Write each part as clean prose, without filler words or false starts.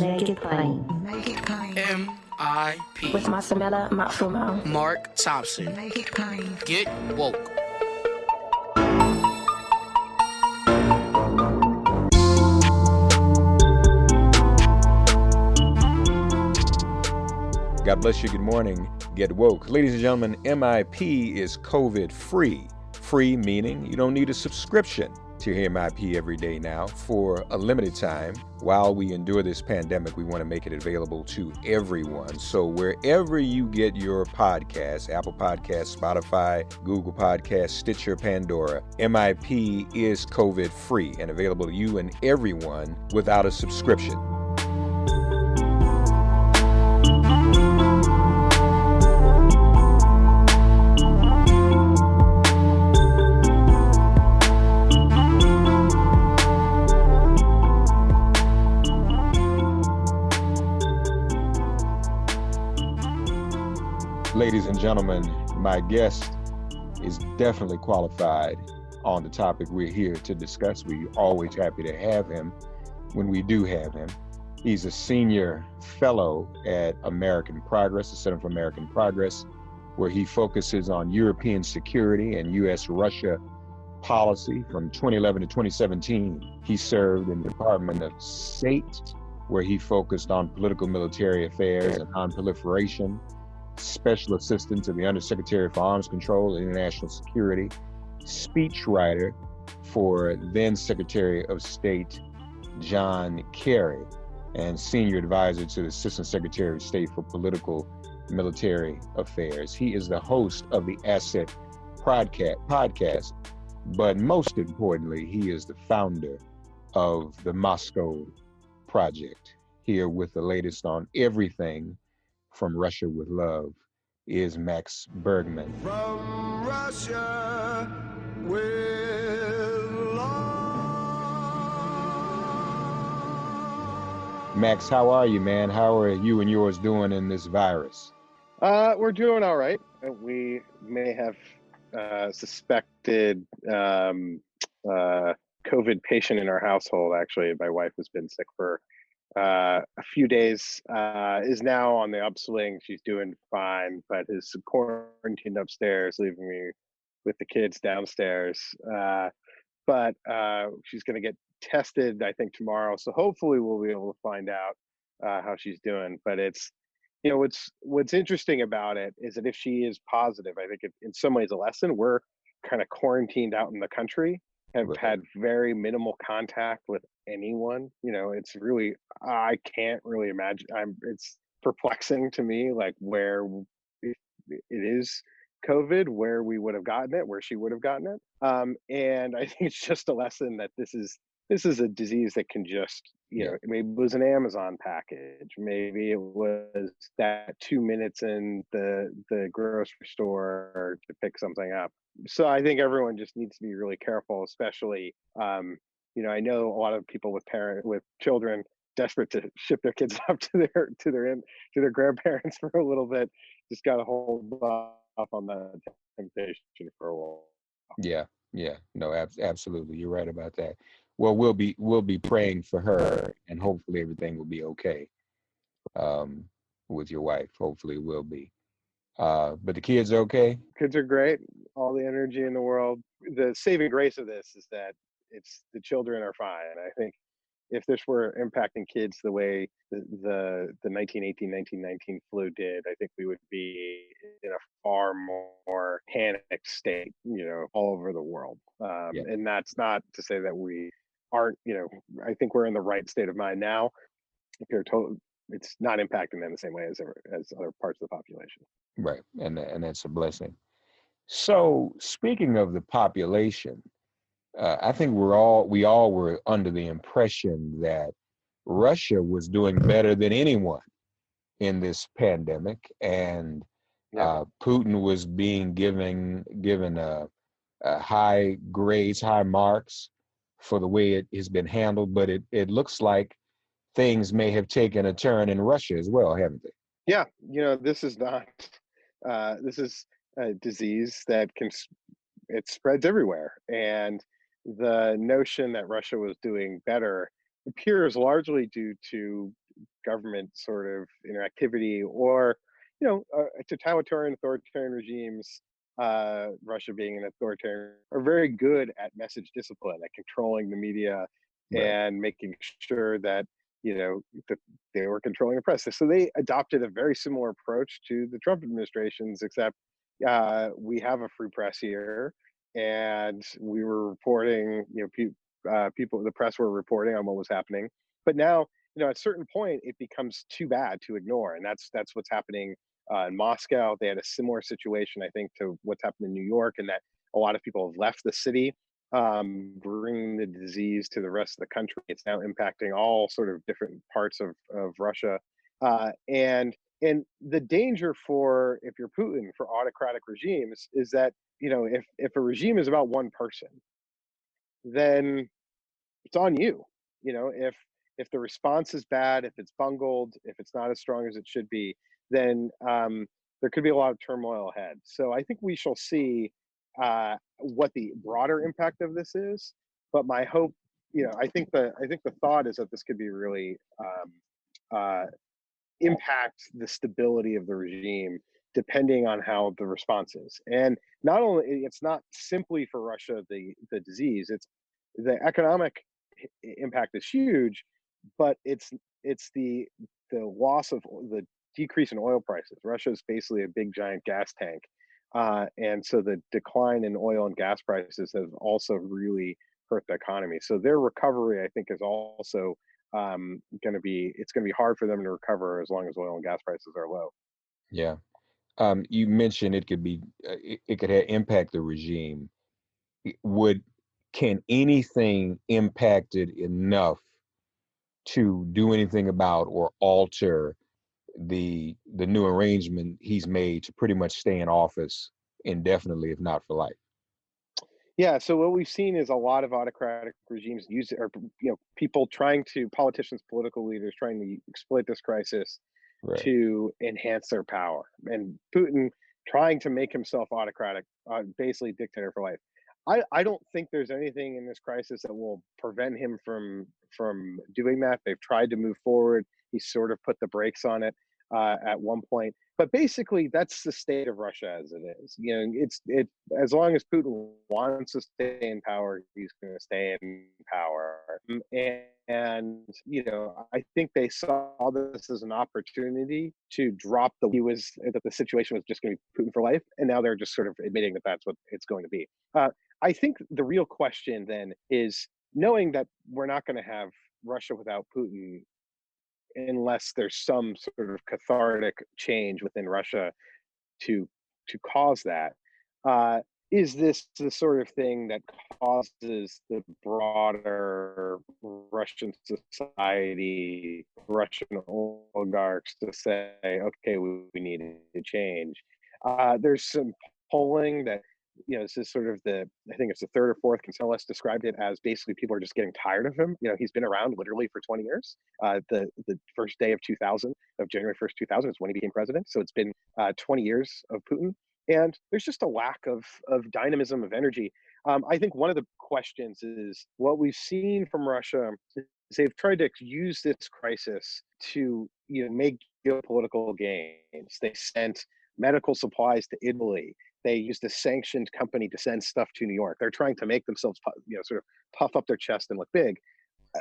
Make it plain. Make it plain. M.I.P. With Masamela Matfumo. Mark Thompson. Make it plain. Get woke. God bless you. Good morning. Get woke. Ladies and gentlemen, MIP is COVID free. Free meaning you don't need a subscription to hear MIP every day now. For a limited time, while we endure this pandemic, we want to make it available to everyone. So wherever you get your podcasts, Apple Podcasts, Spotify, Google Podcasts, Stitcher, Pandora, MIP is COVID free and available to you and everyone without a subscription. Ladies and gentlemen, my guest is definitely qualified on the topic we're here to discuss. We're always happy to have him when we do have him. He's a senior fellow at American Progress, the Center for American Progress, where he focuses on European security and U.S.-Russia policy. From 2011 to 2017, he served in the Department of State, where he focused on political military affairs and non-proliferation. Special Assistant to the Undersecretary for Arms Control and International Security, speechwriter for then Secretary of State John Kerry, and Senior Advisor to the Assistant Secretary of State for Political Military Affairs. He is the host of the Asset podcast, but most importantly, he is the founder of the Moscow Project. Here with the latest on everything from Russia with Love is Max Bergmann. From Russia with love. Max, how are you, man? How are you and yours doing in this virus? We're doing all right. We may have suspected COVID patient in our household. Actually, my wife has been sick for a few days, is now on the upswing. She's doing fine, but is quarantined upstairs, leaving me with the kids downstairs. But she's going to get tested, I think, tomorrow. So hopefully we'll be able to find out how she's doing. But it's, you know, what's interesting about it is that if she is positive, I think in some ways a lesson. We're kind of quarantined out in the country, have had very minimal contact with anyone. You know, it's really, I can't really imagine. It's perplexing to me, like where it is COVID, where we would have gotten it, where she would have gotten it. And I think it's just a lesson that this is a disease that can just, you know, maybe it was an Amazon package, maybe it was that 2 minutes in the grocery store to pick something up. So I think everyone just needs to be really careful, especially, you know, I know a lot of people with children desperate to ship their kids up to their grandparents for a little bit. Just got to hold off on that temptation for a while. Yeah, no, absolutely, you're right about that. Well, we'll be praying for her, and hopefully everything will be okay with your wife. Hopefully it will be. But the kids are okay? Kids are great. All the energy in the world. The saving grace of this is that the children are fine. I think if this were impacting kids the way the 1918, 1919 flu did, I think we would be in a far more panicked state, you know, all over the world. And that's not to say that we aren't, you know, I think we're in the right state of mind now. If you're told, it's not impacting them the same way as other parts of the population. Right, and that's a blessing. So speaking of the population, I think we all were under the impression that Russia was doing better than anyone in this pandemic, and Putin was being given high grades, high marks for the way it has been handled. But it looks like things may have taken a turn in Russia as well, haven't they? Yeah, you know, this is not. This is a disease that it spreads everywhere, and the notion that Russia was doing better appears largely due to government sort of interactivity, or totalitarian, authoritarian regimes, Russia being an authoritarian, are very good at message discipline, at controlling the media Right. and making sure that that they were controlling the press. So they adopted a very similar approach to the Trump administrations, except we have a free press here, and we were reporting. People, the press were reporting on what was happening. But now, at a certain point, it becomes too bad to ignore, and that's what's happening in Moscow. They had a similar situation, I think, to what's happened in New York, and that a lot of people have left the city, bringing the disease to the rest of the country. It's now impacting all sort of different parts of Russia, and the danger for, if you're Putin, for autocratic regimes is that if a regime is about one person, then it's on you. If the response is bad, if it's bungled, if it's not as strong as it should be, then there could be a lot of turmoil ahead. So I think we shall see what the broader impact of this is. But my hope, I think the thought is that this could be really uh, impact the stability of the regime, depending on how the response is. And not only, it's not simply for Russia the disease, it's the economic impact is huge, but it's the loss of the decrease in oil prices. Russia is basically a big giant gas tank, and so the decline in oil and gas prices has also really hurt the economy. So their recovery, I think, is also going to be hard for them to recover as long as oil and gas prices are low. Yeah. You mentioned it could be it could have impact the regime. Can anything impact it enough to do anything about or alter the new arrangement he's made to pretty much stay in office indefinitely, if not for life? Yeah, so what we've seen is a lot of autocratic regimes use it, or politicians, political leaders trying to exploit this crisis Right. to enhance their power. And Putin trying to make himself autocratic, basically dictator for life. I don't think there's anything in this crisis that will prevent him from doing that. They've tried to move forward. He sort of put the brakes on it at one point. But basically, that's the state of Russia as it is. It as long as Putin wants to stay in power, he's going to stay in power. And I think they saw this as an opportunity to drop that the situation was just going to be Putin for life, and now they're just sort of admitting that that's what it's going to be. I think the real question then is, knowing that we're not going to have Russia without Putin unless there's some sort of cathartic change within Russia to cause that. Is this the sort of thing that causes the broader Russian society, Russian oligarchs to say, okay, we need to change? There's some polling that, this is sort of I think it's the third or fourth consensus described it as basically people are just getting tired of him. He's been around literally for 20 years. The first day of January 1st, 2000 is when he became president. So it's been 20 years of Putin. And there's just a lack of dynamism, of energy. I think one of the questions is what we've seen from Russia is they've tried to use this crisis to make geopolitical gains. They sent medical supplies to Italy. They used a sanctioned company to send stuff to New York. They're trying to make themselves, sort of puff up their chest and look big.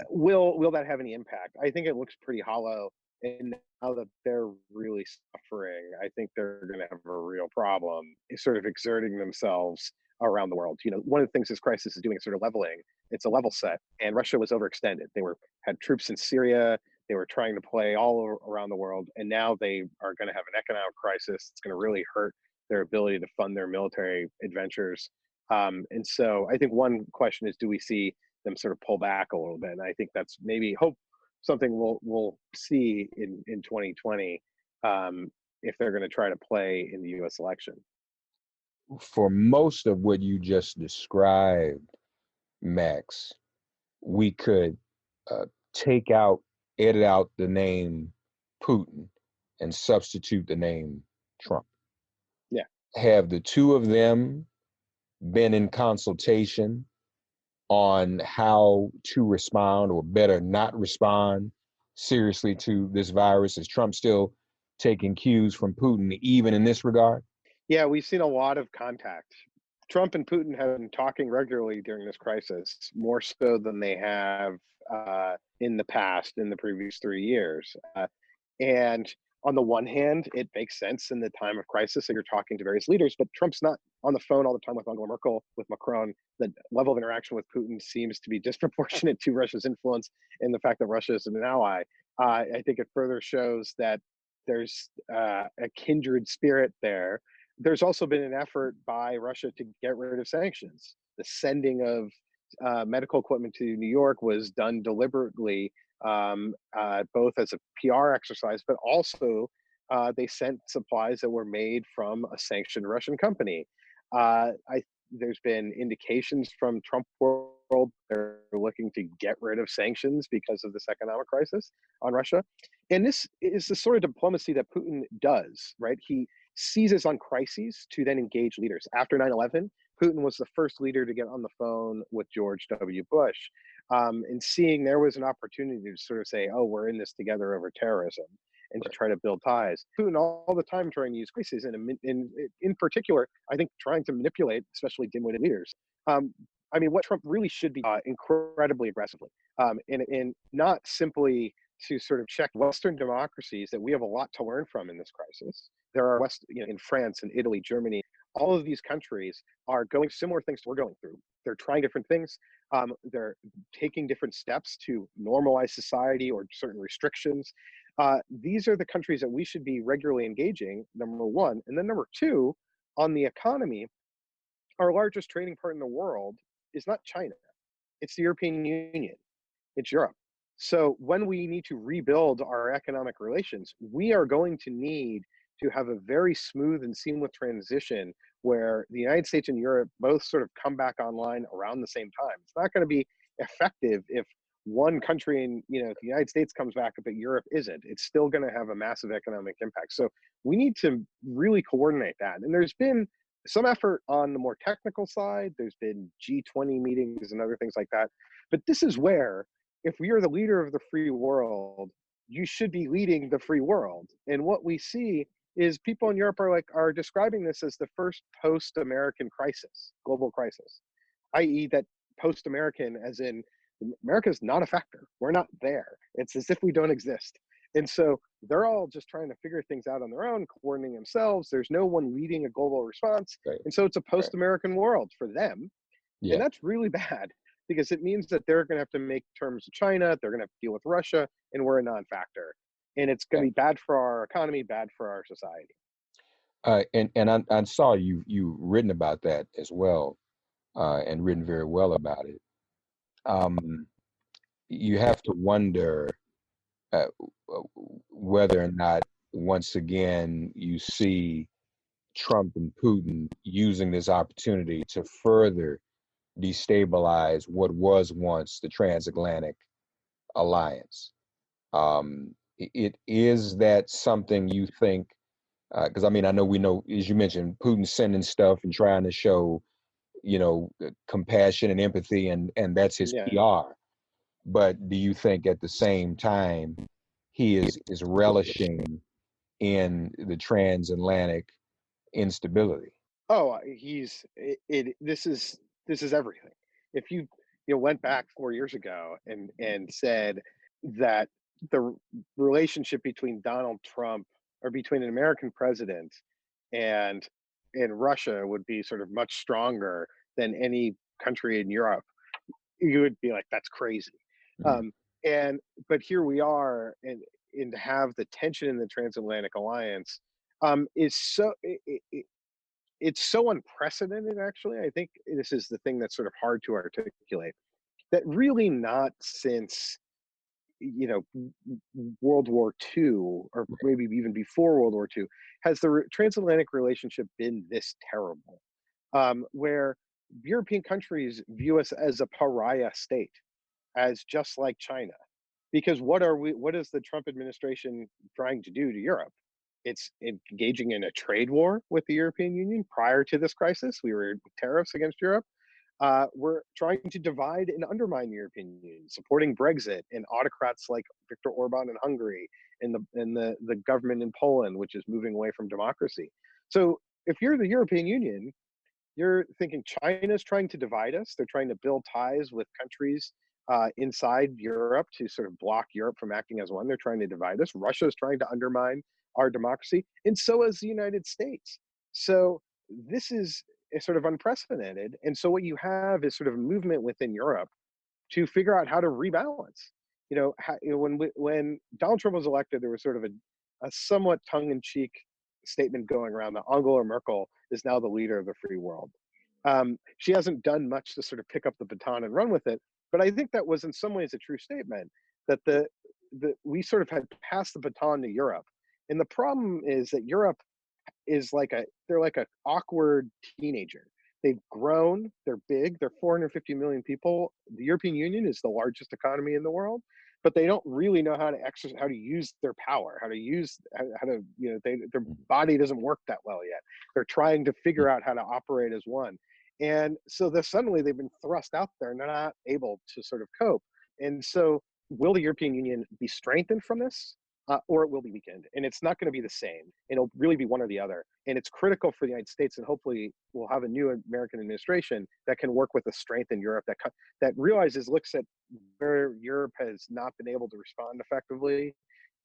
Will that have any impact? I think it looks pretty hollow. And now that they're really suffering, I think they're going to have a real problem sort of exerting themselves around the world. One of the things this crisis is doing is sort of leveling. It's a level set, and Russia was overextended. They had troops in Syria. They were trying to play all around the world, and now they are going to have an economic crisis. It's going to really hurt their ability to fund their military adventures. And so I think one question is, do we see them sort of pull back a little bit? And I think that's maybe something we'll see in 2020 if they're going to try to play in the U.S. election. For most of what you just described, Max, we could edit out the name Putin and substitute the name Trump. Yeah. Have the two of them been in consultation on how to respond, or better not respond, seriously to this virus? Is Trump still taking cues from Putin even in this regard? Yeah, we've seen a lot of contact. Trump and Putin have been talking regularly during this crisis, more so than they have in the past, in the previous 3 years. And on the one hand, it makes sense in the time of crisis that you're talking to various leaders, but Trump's not on the phone all the time with Angela Merkel, with Macron. The level of interaction with Putin seems to be disproportionate to Russia's influence and the fact that Russia is an ally. I think it further shows that there's a kindred spirit there. There's also been an effort by Russia to get rid of sanctions. The sending of medical equipment to New York was done deliberately, both as a PR exercise, but also they sent supplies that were made from a sanctioned Russian company. There's been indications from Trump world they're looking to get rid of sanctions because of this economic crisis on Russia. And this is the sort of diplomacy that Putin does, right? He seizes on crises to then engage leaders. After 9/11, Putin was the first leader to get on the phone with George W. Bush, and seeing there was an opportunity to sort of say, oh, we're in this together over terrorism, and to try to build ties. Putin all the time trying to use crises, and in particular, I think trying to manipulate, especially dim-witted leaders. I mean, what Trump really should be incredibly aggressively, and not simply to sort of check Western democracies that we have a lot to learn from in this crisis. There are in France and Italy, Germany, all of these countries are going similar things we're going through. They're trying different things. They're taking different steps to normalize society or certain restrictions. These are the countries that we should be regularly engaging, number one. And then number two, on the economy, our largest trading partner in the world is not China. It's the European Union. It's Europe. So when we need to rebuild our economic relations, we are going to need to have a very smooth and seamless transition where the United States and Europe both sort of come back online around the same time. It's not going to be effective if one country in the United States comes back but Europe isn't. It's still going to have a massive economic impact. So we need to really coordinate that. And there's been some effort on the more technical side. There's been G20 meetings and other things like that. But this is where, if you're the leader of the free world, you should be leading the free world. And what we see is people in Europe are describing this as the first post-American crisis, global crisis, i.e. that post-American as in America's not a factor. We're not there. It's as if we don't exist. And so they're all just trying to figure things out on their own, coordinating themselves. There's no one leading a global response. Right. And so it's a post-American world for them. Yeah. And that's really bad because it means that they're going to have to make terms with China. They're going to have to deal with Russia, and we're a non-factor. And it's going to be bad for our economy, bad for our society. And I saw you written about that as well, and written very well about it. You have to wonder whether or not, once again, you see Trump and Putin using this opportunity to further destabilize what was once the transatlantic alliance. It is that something you think? Because I mean, I know we know, as you mentioned, Putin sending stuff and trying to show, compassion and empathy, and that's his PR. But do you think at the same time he is relishing in the transatlantic instability? Oh, this is everything. If you went back 4 years ago and said that the relationship between Donald Trump or between an American president and Russia would be sort of much stronger than any country in Europe, you would be like, that's crazy. Mhm. But here we are, and to have the tension in the transatlantic alliance is it's so unprecedented. Actually, I think this is the thing that's sort of hard to articulate, that really not since World War II, or maybe even before World War II, has the transatlantic relationship been this terrible, where European countries view us as a pariah state, as just like China. Because what is the Trump administration trying to do to Europe? It's engaging in a trade war with the European Union. Prior to this crisis, we were tariffs against Europe. were trying to divide and undermine the European Union, supporting Brexit, and autocrats like Viktor Orban in Hungary, and the government in Poland, which is moving away from democracy. So if you're the European Union, you're thinking China's trying to divide us. They're trying to build ties with countries inside Europe to sort of block Europe from acting as one. They're trying to divide us. Russia's trying to undermine our democracy, and so is the United States. So this is sort of unprecedented. And so what you have is sort of a movement within Europe to figure out how to rebalance. When Donald Trump was elected, there was sort of a somewhat tongue-in-cheek statement going around that Angela Merkel is now the leader of the free world. She hasn't done much to sort of pick up the baton and run with it, but I think that was in some ways a true statement, that we sort of had passed the baton to Europe. And the problem is that Europe is they're like an awkward teenager. They've grown, they're big, they're 450 million people. The European Union is the largest economy in the world, but they don't really know how to exercise, how to use their power, how to their body doesn't work that well yet. They're trying to figure out how to operate as one. And so suddenly they've been thrust out there and they're not able to sort of cope. And so will the European Union be strengthened from this? Or it will be weakened, and it's not going to be the same. It'll really be one or the other, and it's critical for the United States, and hopefully we'll have a new American administration that can work with the strength in Europe, that looks at where Europe has not been able to respond effectively,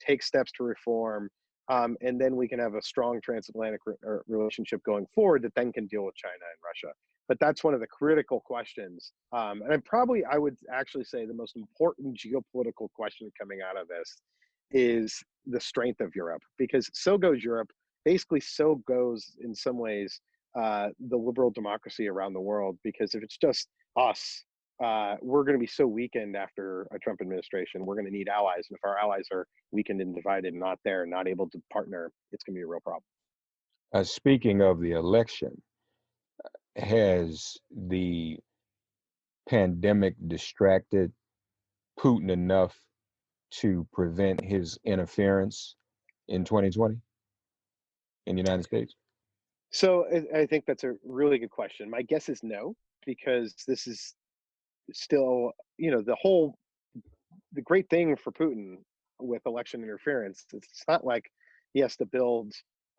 take steps to reform, and then we can have a strong transatlantic relationship going forward that then can deal with China and Russia. But that's one of the critical questions, and I would actually say the most important geopolitical question coming out of this is the strength of Europe, because so goes Europe. Basically, so goes in some ways the liberal democracy around the world, because if it's just us, we're going to be so weakened after a Trump administration. We're going to need allies, and if our allies are weakened and divided and not there, not able to partner, it's going to be a real problem. Speaking of the election, has the pandemic distracted Putin enough to prevent his interference in 2020 in the United States? So I think that's a really good question. My guess is no, because this is still, the great thing for Putin with election interference, it's not like he has to build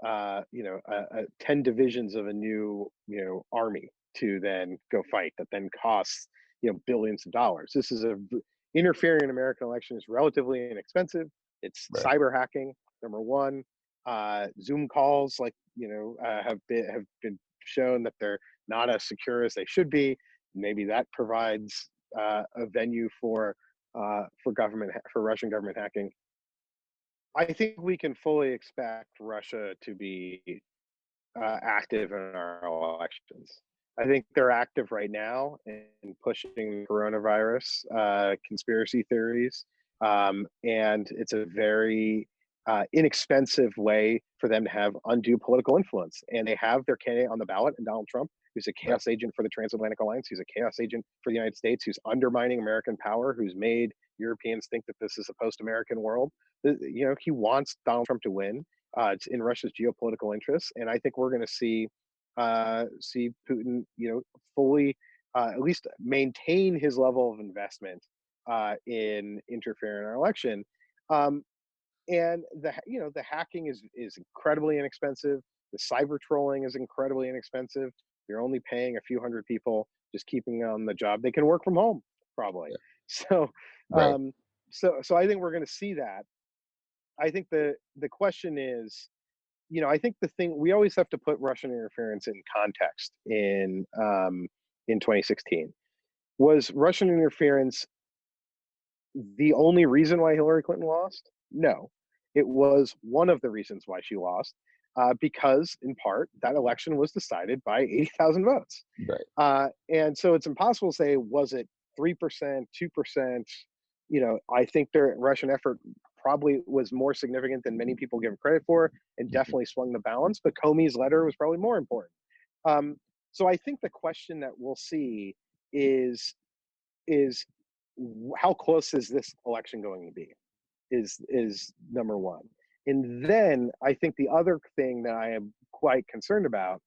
10 divisions of a new army to then go fight, that then costs billions of dollars. This is interfering in American election is relatively inexpensive. It's Right. cyber hacking, number one. Zoom calls, have been shown that they're not as secure as they should be. Maybe that provides a venue for Russian government hacking. I think we can fully expect Russia to be active in our elections. I think they're active right now in pushing coronavirus conspiracy theories, and it's a very inexpensive way for them to have undue political influence. And they have their candidate on the ballot, and Donald Trump, who's a chaos agent for the transatlantic alliance, who's a chaos agent for the United States, who's undermining American power, who's made Europeans think that this is a post-American world. He wants Donald Trump to win. It's in Russia's geopolitical interests, and I think we're going to see Putin, fully at least maintain his level of investment in interfering in our election. And the hacking is incredibly inexpensive. The cyber trolling is incredibly inexpensive. You're only paying a few hundred people, just keeping them on the job. They can work from home probably. Yeah. So, Right. So I think we're going to see that. I think the question is, I think the thing, we always have to put Russian interference in context. In 2016, was Russian interference the only reason why Hillary Clinton lost? No, it was one of the reasons why she lost, because in part that election was decided by 80,000 votes. Right. And so it's impossible to say, was it 3%, 2%? I think their Russian effort probably was more significant than many people give credit for, and definitely swung the balance. But Comey's letter was probably more important. So I think the question that we'll see is how close is this election going to be? Is number one. And then I think the other thing that I am quite concerned about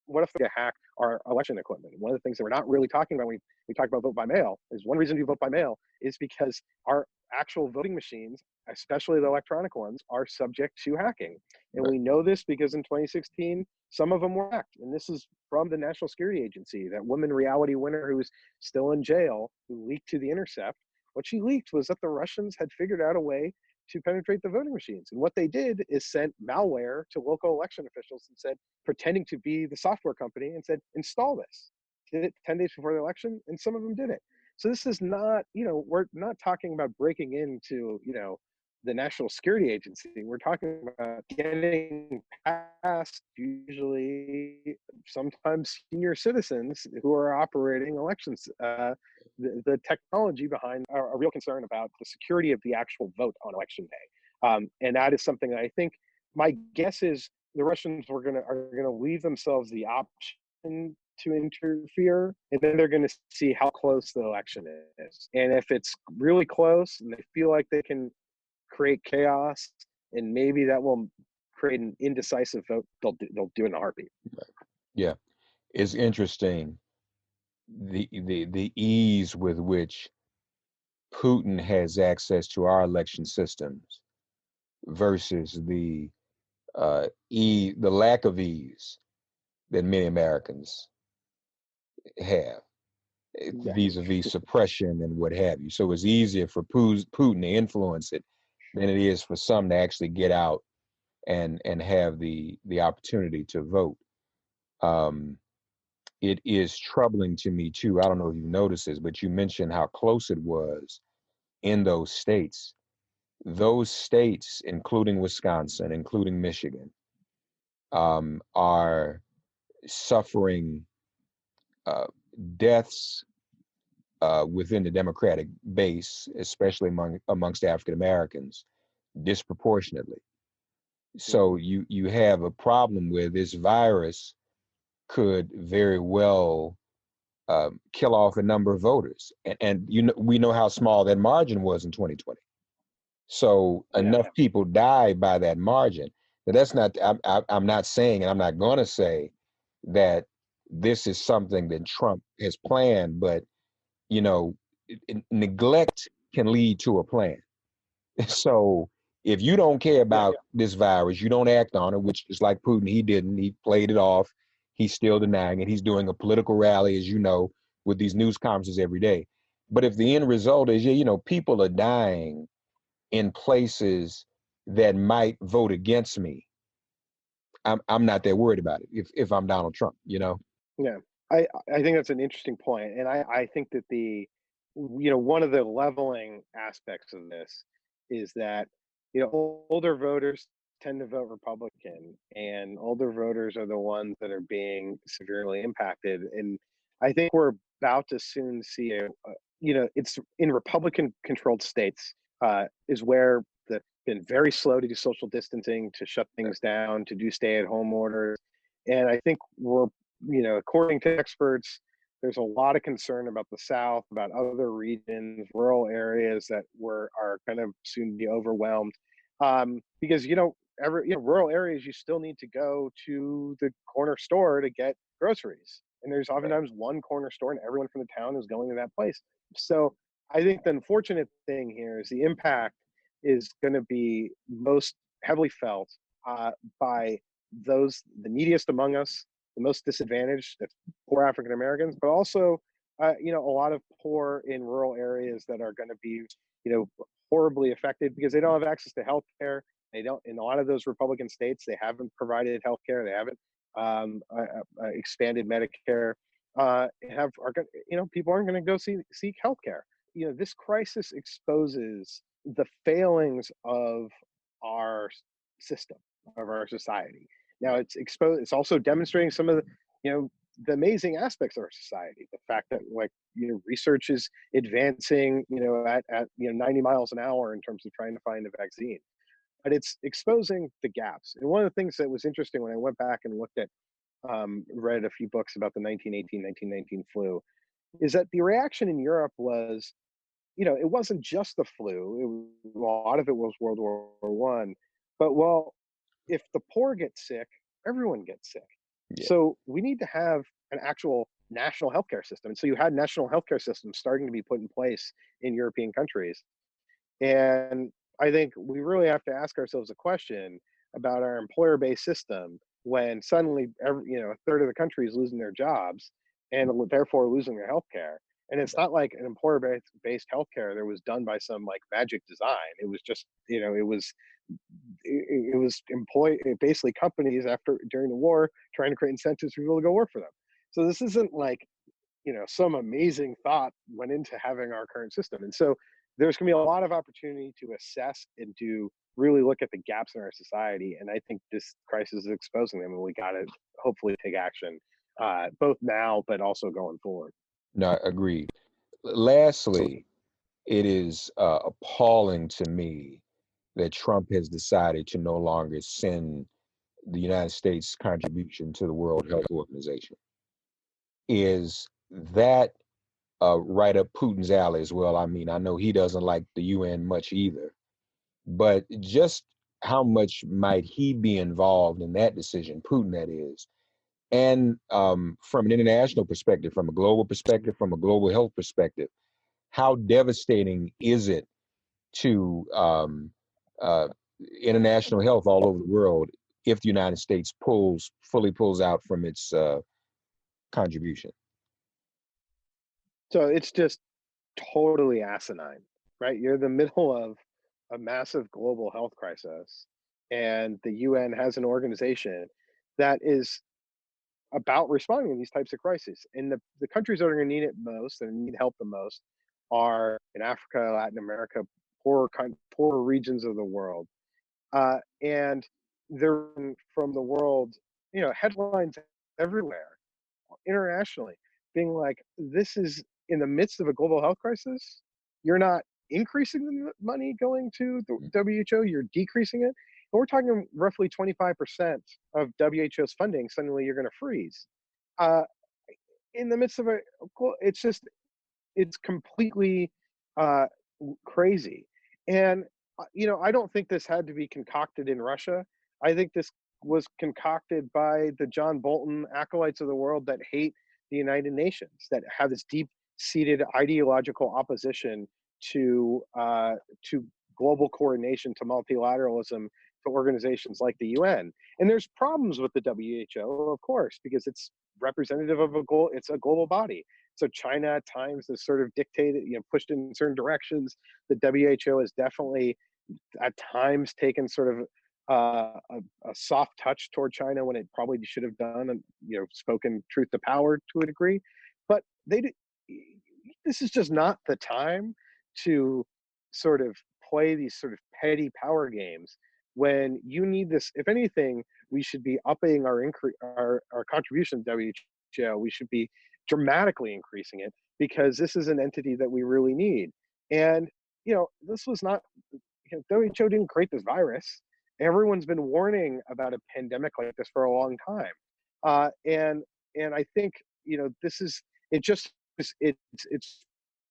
what if they hack our election equipment? One of the things that we're not really talking about when we talk about vote by mail is one reason you vote by mail is because our actual voting machines, especially the electronic ones, are subject to hacking. And Right. we know this because in 2016, some of them were hacked. And this is from the National Security Agency, that woman reality winner who's still in jail, who leaked to The Intercept. What she leaked was that the Russians had figured out a way to penetrate the voting machines. And what they did is sent malware to local election officials and said, pretending to be the software company, and said, install this. Did it 10 days before the election, and some of them did it. So this is not, we're not talking about breaking into, the National Security Agency. We're talking about getting past usually sometimes senior citizens who are operating elections. The technology behind a real concern about the security of the actual vote on election day. And that is something that I think, my guess is the Russians are gonna leave themselves the option to interfere, and then they're going to see how close the election is. And if it's really close and they feel like they can create chaos, and maybe that will create an indecisive vote, they'll do it in a heartbeat. Yeah, it's interesting the ease with which Putin has access to our election systems versus the the lack of ease that many Americans have Yeah. vis-a-vis suppression and what have you. So it's easier for Putin to influence it than it is for some to actually get out and have the opportunity to vote. It is troubling to me too. I don't know if you've noticed this, but you mentioned how close it was in those states. Those states, including Wisconsin, including Michigan, are suffering deaths within the Democratic base, especially amongst African Americans, disproportionately. So you have a problem where this virus could very well kill off a number of voters, and we know how small that margin was in 2020. So enough people died by that margin. Now that's not. I'm not saying, and I'm not going to say that this is something that Trump has planned, but neglect can lead to a plan. So if you don't care about this virus, you don't act on it, which is like Putin. He didn't. He played it off. He's still denying it. He's doing a political rally, as you know, with these news conferences every day. But if the end result is, people are dying in places that might vote against me, I'm not that worried about it if I'm Donald Trump, Yeah, I think that's an interesting point, and I think that one of the leveling aspects of this is that older voters tend to vote Republican, and older voters are the ones that are being severely impacted. And I think we're about to soon see it's in Republican controlled states is where the been very slow to do social distancing, to shut things down, to do stay at home orders. And I think we're, according to experts, there's a lot of concern about the South, about other regions, rural areas that are going to soon be overwhelmed. Because rural areas, you still need to go to the corner store to get groceries, and there's oftentimes one corner store, and everyone from the town is going to that place. So I think the unfortunate thing here is the impact is going to be most heavily felt by the neediest among us, the most disadvantaged, that's poor African Americans, but also, a lot of poor in rural areas that are going to be, horribly affected because they don't have access to health care. They don't, in a lot of those Republican states, they haven't provided health care. They haven't expanded Medicare. People aren't going to go seek health care. This crisis exposes the failings of our system, of our society. Now it's also demonstrating some of the amazing aspects of our society. The fact that research is advancing, at 90 miles an hour in terms of trying to find a vaccine. But it's exposing the gaps. And one of the things that was interesting when I went back and looked at, read a few books about the 1918-1919 flu, is that the reaction in Europe was, it wasn't just the flu. A lot of it was World War I. But if the poor get sick, everyone gets sick. Yeah. So we need to have an actual national healthcare system. And so you had national healthcare systems starting to be put in place in European countries. And I think we really have to ask ourselves a question about our employer-based system when suddenly a third of the country is losing their jobs and therefore losing their healthcare. And it's not like an employer-based healthcare that was done by some like magic design. It was just, it was basically companies during the war trying to create incentives for people to go work for them. So this isn't like, some amazing thought went into having our current system. And so there's going to be a lot of opportunity to assess and to really look at the gaps in our society. And I think this crisis is exposing them, and we got to hopefully take action, both now, but also going forward. No, agreed. Lastly, it is appalling to me that Trump has decided to no longer send the United States contribution to the World Health Organization. Is that right up Putin's alley as well? I mean, I know he doesn't like the UN much either, but just how much might he be involved in that decision, Putin that is? And from an international perspective, from a global perspective, from a global health perspective, how devastating is it to international health all over the world if the United States fully pulls out from its contribution? So it's just totally asinine, right? You're in the middle of a massive global health crisis, and the UN has an organization that is about responding to these types of crises. And the countries that are going to need it most and need help the most are in Africa, Latin America, poorer regions of the world. And they're from the world, headlines everywhere internationally being like, this is in the midst of a global health crisis. You're not increasing the money going to the WHO, you're decreasing it. And we're talking roughly 25% of WHO's funding, suddenly you're going to freeze. In the midst of it's completely crazy. And, I don't think this had to be concocted in Russia. I think this was concocted by the John Bolton acolytes of the world that hate the United Nations, that have this deep-seated ideological opposition to global coordination, to multilateralism, to organizations like the UN. And there's problems with the WHO, of course, because it's representative of it's a global body. So China at times has sort of dictated, pushed in certain directions. The WHO has definitely at times taken sort of a soft touch toward China when it probably should have done, and spoken truth to power to a degree. But this is just not the time to sort of play these sort of petty power games when you need this. If anything, we should be upping our contribution to WHO. We should be dramatically increasing it, because this is an entity that we really need. And this was not, WHO didn't create this virus. Everyone's been warning about a pandemic like this for a long time, and I think this is it's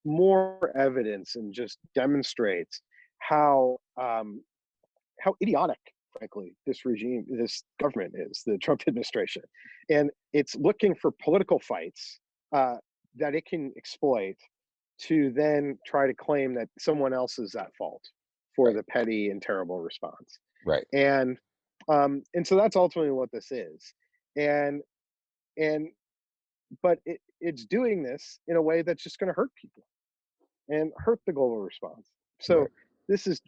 more evidence and just demonstrates how idiotic, frankly, this government is, the Trump administration. And it's looking for political fights that it can exploit to then try to claim that someone else is at fault for the petty and terrible response. Right. And so that's ultimately what this is. But it's doing this in a way that's just going to hurt people and hurt the global response. So this is,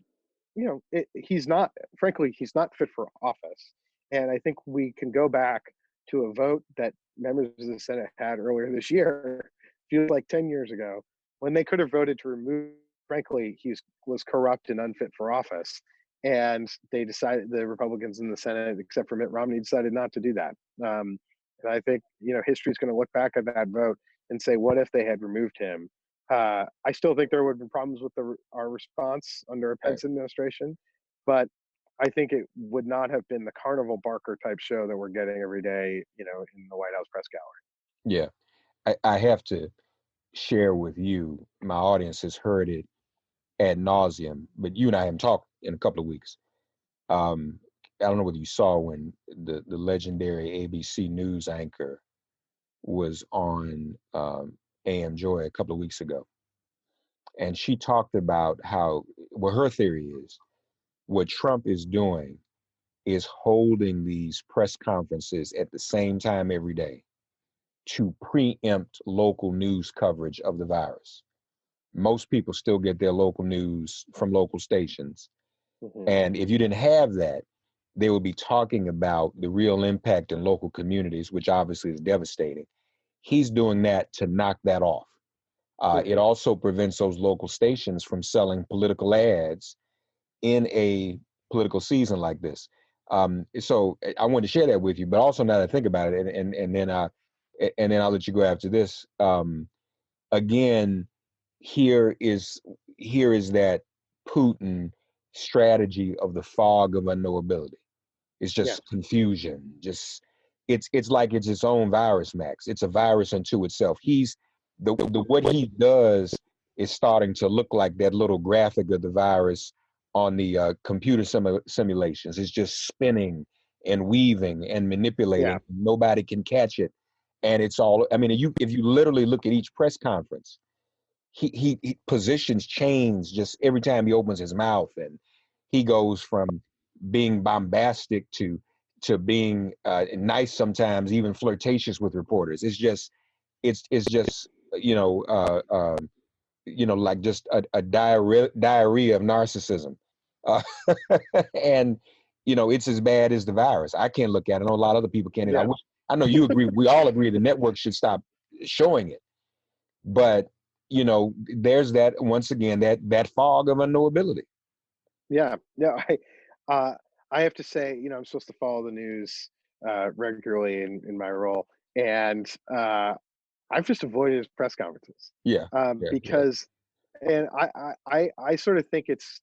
he's not fit for office. And I think we can go back to a vote that members of the Senate had earlier this year, feels like 10 years ago, when they could have voted to remove, frankly, he was corrupt and unfit for office. And they decided, the Republicans in the Senate, except for Mitt Romney, decided not to do that. And I think, history is going to look back at that vote and say, what if they had removed him? I still think there would have been problems with our response under a Pence administration, but I think it would not have been the carnival barker type show that we're getting every day, in the White House press gallery. Yeah, I have to share with you, my audience has heard it ad nauseum, but you and I haven't talked in a couple of weeks. I don't know whether you saw when the legendary ABC News anchor was on AM Joy a couple of weeks ago, and she talked about how, well, her theory is what Trump is doing is holding these press conferences at the same time every day to preempt local news coverage of the virus. Most people still get their local news from local stations. And if you didn't have that, they would be talking about the real impact in local communities, which obviously is devastating. He's doing that to knock that off. It also prevents those local stations from selling political ads in a political season like this. So I wanted to share that with you, but also now that I think about it, and then I'll let you go after this. Again, here is that Putin strategy of the fog of unknowability. It's just confusion. Just it's like it's its own virus, Max. It's a virus unto itself. He's the what he does is starting to look like that little graphic of the virus on the computer simulations. It's just spinning and weaving and manipulating. Yeah. Nobody can catch it, and it's all. I mean, if you literally look at each press conference, he positions change just every time he opens his mouth, and he goes from being bombastic to being nice, sometimes even flirtatious with reporters. It's just like just a diarrhea of narcissism, and it's as bad as the virus. I can't look at it. I know a lot of other people can't. Yeah. I know you agree. We all agree the network should stop showing it, but there's that, once again, that fog of unknowability. Yeah. I have to say, I'm supposed to follow the news regularly in my role, and I've just avoided his press conferences. Because, and I sort of think it's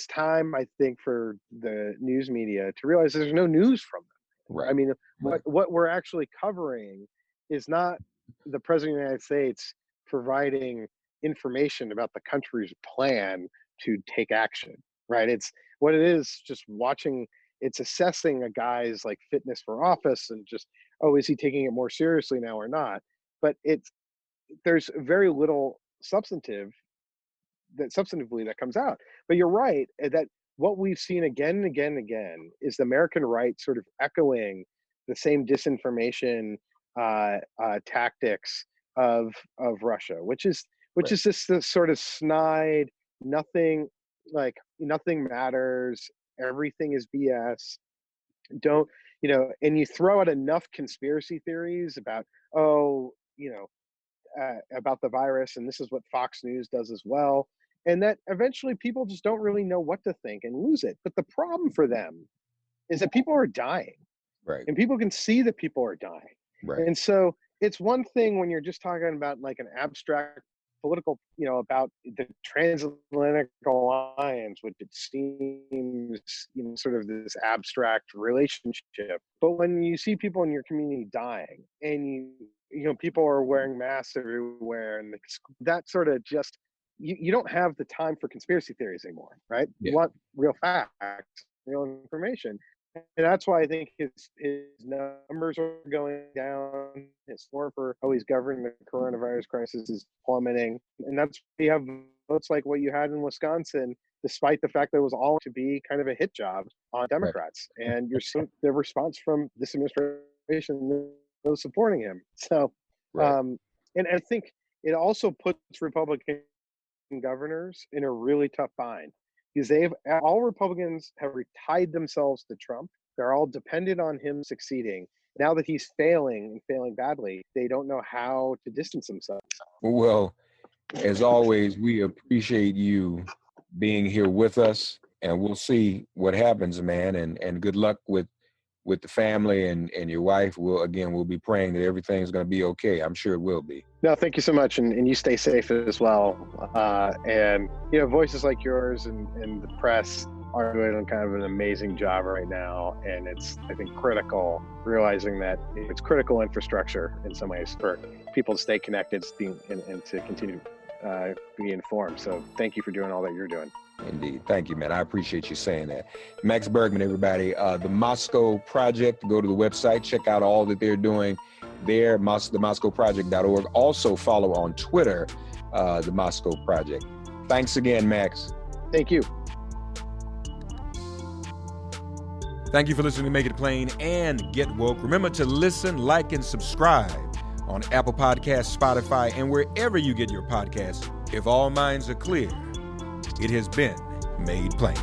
time, I think, for the news media to realize there's no news from them. Right. I mean, Right. what we're actually covering is not the president of the United States providing information about the country's plan to take action, right? It's what it is, just watching. It's assessing a guy's like fitness for office and just, oh, is he taking it more seriously now or not? But there's very little substantively that comes out. But you're right that what we've seen again and again and again is the American right sort of echoing the same disinformation tactics of Russia, which is just this sort of snide, nothing matters, everything is BS. Don't and you throw out enough conspiracy theories about about the virus, and this is what Fox News does as well, and that eventually people just don't really know what to think and lose it. But the problem for them is that people are dying, Right. and people can see that people are dying. Right. And so it's one thing when you're just talking about like an abstract political, about the transatlantic alliance, which it seems, sort of this abstract relationship. But when you see people in your community dying, and people are wearing masks everywhere, and that sort of just, you don't have the time for conspiracy theories anymore, right? Yeah. You want real facts, real information. And that's why I think his numbers are going down. His score for how he's governing the coronavirus crisis is plummeting. And that's why you have votes like what you had in Wisconsin, despite the fact that it was all to be kind of a hit job on Democrats. Right. And you're seeing the response from this administration, those supporting him. So, Right. And I think it also puts Republican governors in a really tough bind, because all Republicans have tied themselves to Trump. They're all dependent on him succeeding. Now that he's failing and failing badly, they don't know how to distance themselves. Well, as always, we appreciate you being here with us, and we'll see what happens, man. And good luck with the family and your wife. We'll be praying that everything's going to be okay. I'm sure it will be. No, thank you so much. And you stay safe as well. And, voices like yours and the press are doing kind of an amazing job right now. And it's, I think, critical, realizing that it's critical infrastructure in some ways for people to stay connected and to continue to be informed. So thank you for doing all that you're doing. Indeed. Thank you, man. I appreciate you saying that. Max Bergmann, everybody. The Moscow Project, go to the website, check out all that they're doing there, themoscowproject.org. Also follow on Twitter, the Moscow Project. Thanks again, Max. Thank you. Thank you for listening to Make It Plain and Get Woke. Remember to listen, like, and subscribe on Apple Podcasts, Spotify, and wherever you get your podcasts. If all minds are clear, it has been made plain.